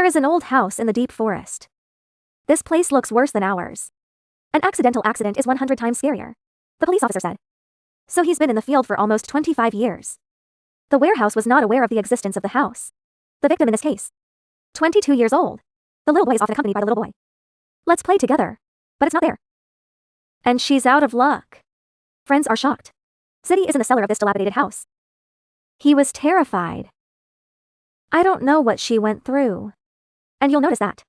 is an old house in the deep forest. This place looks worse than ours. An accidental accident is 100 times scarier, the police officer said. So he's been in the field for almost 25 years. The warehouse was not aware of the existence of the house. The victim in this case, 22 years old. The little boy is often accompanied by the little boy. Let's play together. But it's not there. And she's out of luck. Friends are shocked. City is in the cellar of this dilapidated house. He was terrified. I don't know what she went through. And you'll notice that.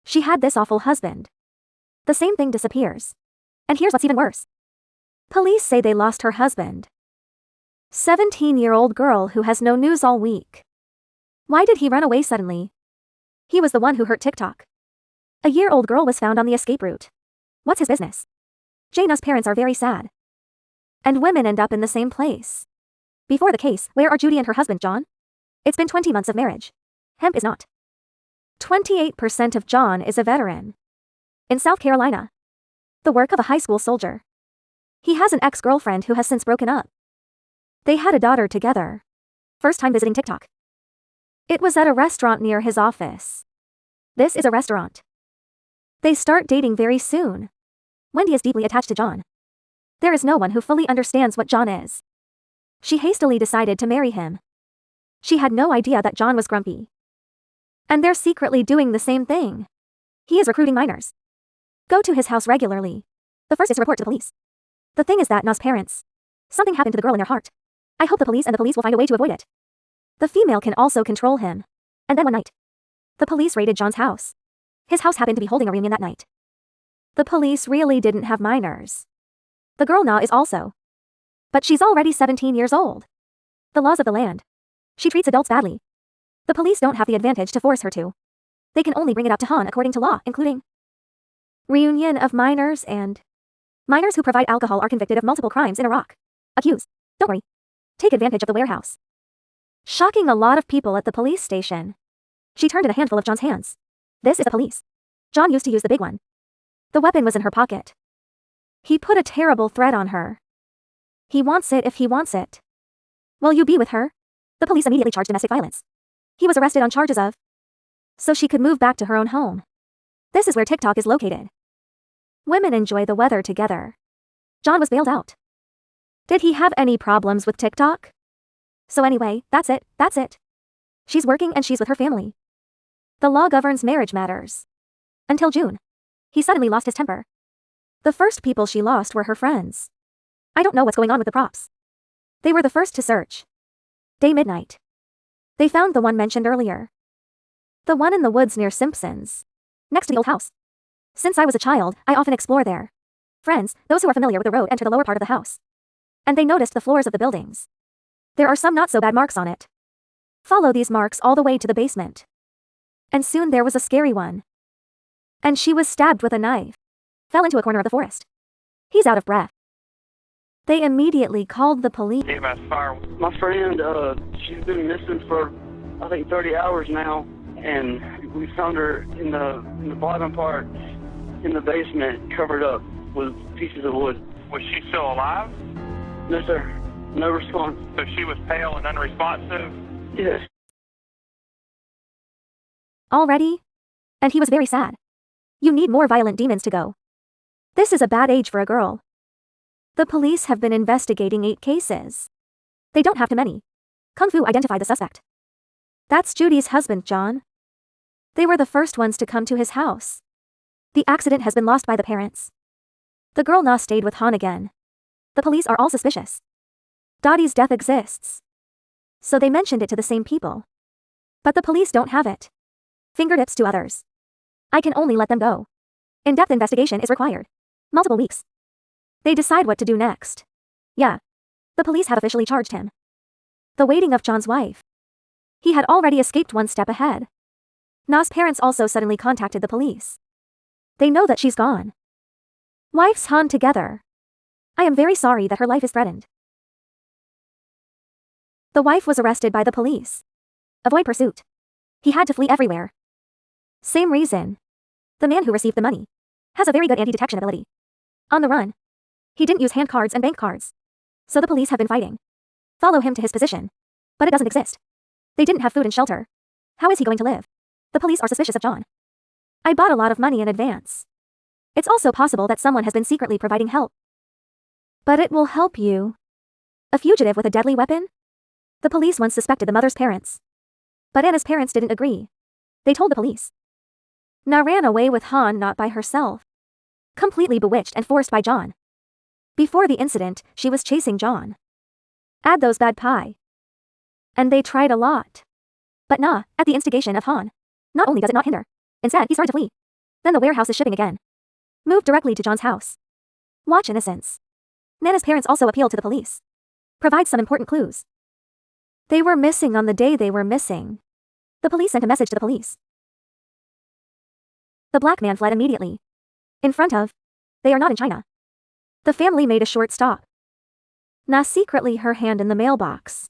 She had this awful husband. The same thing disappears. And here's what's even worse. Police say they lost her husband. 17-year-old girl who has no news all week. Why did he run away suddenly? He was the one who hurt TikTok. A year-old girl was found on the escape route. What's his business? Jaina's parents are very sad. And women end up in the same place. Before the case, where are Judy and her husband, John? It's been 20 months of marriage. Hemp is not. 28% of John is a veteran. In South Carolina. The work of a high school soldier. He has an ex-girlfriend who has since broken up. They had a daughter together. First time visiting TikTok. It was at a restaurant near his office. This is a restaurant. They start dating very soon. Wendy is deeply attached to John. There is no one who fully understands what John is. She hastily decided to marry him. She had no idea that John was grumpy. And they're secretly doing the same thing. He is recruiting minors. Go to his house regularly. The first is to report to the police. The thing is that Na's parents. Something happened to the girl in their heart. I hope the police will find a way to avoid it. The female can also control him. And then one night. The police raided John's house. His house happened to be holding a reunion that night. The police really didn't have minors. The girl Na is also. But she's already 17 years old. The laws of the land. She treats adults badly. The police don't have the advantage to force her to. They can only bring it up to Han according to law, including reunion of minors and minors who provide alcohol are convicted of multiple crimes in Iraq. Accused. Don't worry. Take advantage of the warehouse. Shocking a lot of people at the police station. She turned in a handful of John's hands. This is the police. John used to use the big one. The weapon was in her pocket. He put a terrible threat on her. He wants it if he wants it. Will you be with her? The police immediately charged domestic violence. He was arrested on charges of. So she could move back to her own home. This is where TikTok is located. Women enjoy the weather together. John was bailed out. Did he have any problems with TikTok? So anyway, that's it. She's working and she's with her family. The law governs marriage matters. Until June. He suddenly lost his temper. The first people she lost were her friends. I don't know what's going on with the props. They were the first to search. Day midnight. They found the one mentioned earlier. The one in the woods near Simpson's. Next to the old house. Since I was a child, I often explore there. Friends, those who are familiar with the road enter the lower part of the house. And they noticed the floors of the buildings. There are some not so bad marks on it. Follow these marks all the way to the basement. And soon there was a scary one. And she was stabbed with a knife. Fell into a corner of the forest. He's out of breath. They immediately called the police. My friend, she's been missing for, I think, 30 hours now. And we found her in the bottom part, in the basement, covered up with pieces of wood. Was she still alive? No, sir. No response. So she was pale and unresponsive? Yes. Already? And he was very sad. You need more violent demons to go. This is a bad age for a girl. The police have been investigating 8 cases. They don't have too many. Kung Fu identified the suspect. That's Judy's husband, John. They were the first ones to come to his house. The accident has been lost by the parents. The girl Na stayed with Han again. The police are all suspicious. Dottie's death exists. So they mentioned it to the same people. But the police don't have it. Fingertips to others. I can only let them go. In-depth investigation is required. Multiple weeks. They decide what to do next. Yeah. The police have officially charged him. The waiting of John's wife. He had already escaped one step ahead. Na's parents also suddenly contacted the police. They know that she's gone. Wife's Han together. I am very sorry that her life is threatened. The wife was arrested by the police. Avoid pursuit. He had to flee everywhere. Same reason. The man who received the money has a very good anti-detection ability. On the run. He didn't use hand cards and bank cards. So the police have been fighting. Follow him to his position. But it doesn't exist. They didn't have food and shelter. How is he going to live? The police are suspicious of John. I bought a lot of money in advance. It's also possible that someone has been secretly providing help. But it will help you. A fugitive with a deadly weapon? The police once suspected the mother's parents. But Anna's parents didn't agree. They told the police. Na ran away with Han not by herself. Completely bewitched and forced by John. Before the incident, she was chasing John. Add those bad pie. And they tried a lot. But Na, at the instigation of Han. Not only does it not hinder. Instead, he started to flee. Then the warehouse is shipping again. Moved directly to John's house. Watch innocence. Nana's parents also appealed to the police. Provide some important clues. They were missing on the day they were missing. The police sent a message to the police. The black man fled immediately. In front of. They are not in China. The family made a short stop. Na secretly her hand in the mailbox.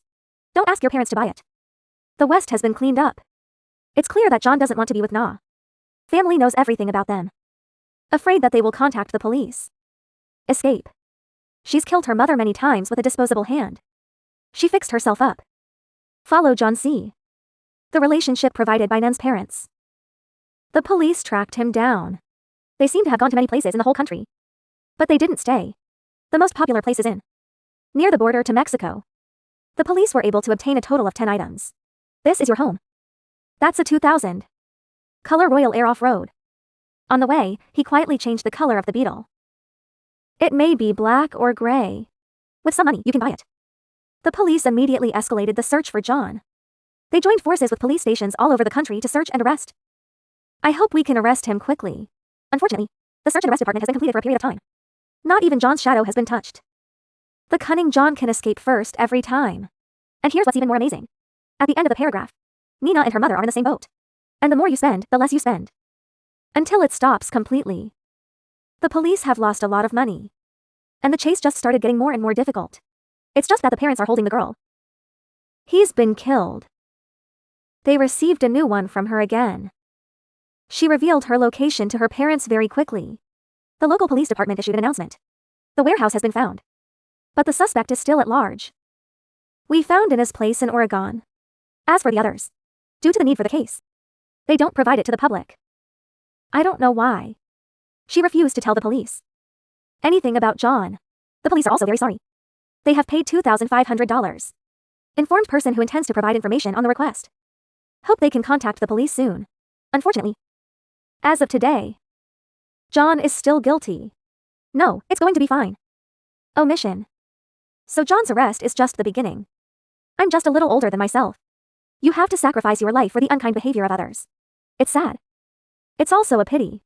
Don't ask your parents to buy it. The West has been cleaned up. It's clear that John doesn't want to be with Na. Family knows everything about them. Afraid that they will contact the police. Escape. She's killed her mother many times with a disposable hand. She fixed herself up. Follow John C. The relationship provided by Nan's parents. The police tracked him down. They seem to have gone to many places in the whole country. But they didn't stay. The most popular place is in. Near the border to Mexico. The police were able to obtain a total of 10 items. This is your home. That's a 2000. Color Royal Air Off-Road. On the way, he quietly changed the color of the Beetle. It may be black or gray. With some money, you can buy it. The police immediately escalated the search for John. They joined forces with police stations all over the country to search and arrest. I hope we can arrest him quickly. Unfortunately, the search and arrest department has been completed for a period of time. Not even John's shadow has been touched. The cunning John can escape first every time. And here's what's even more amazing. At the end of the paragraph, Nina and her mother are in the same boat. And the more you spend, the less you spend. Until it stops completely. The police have lost a lot of money. And the chase just started getting more and more difficult. It's just that the parents are holding the girl. He's been killed. They received a new one from her again. She revealed her location to her parents very quickly. The local police department issued an announcement. The warehouse has been found. But the suspect is still at large. We found Ina's place in Oregon. As for the others, due to the need for the case, they don't provide it to the public. I don't know why. She refused to tell the police anything about John. The police are also very sorry. They have paid $2,500. Informed person who intends to provide information on the request. Hope they can contact the police soon. Unfortunately, as of today, John is still guilty. No, it's going to be fine. Omission. So John's arrest is just the beginning. I'm just a little older than myself. You have to sacrifice your life for the unkind behavior of others. It's sad. It's also a pity.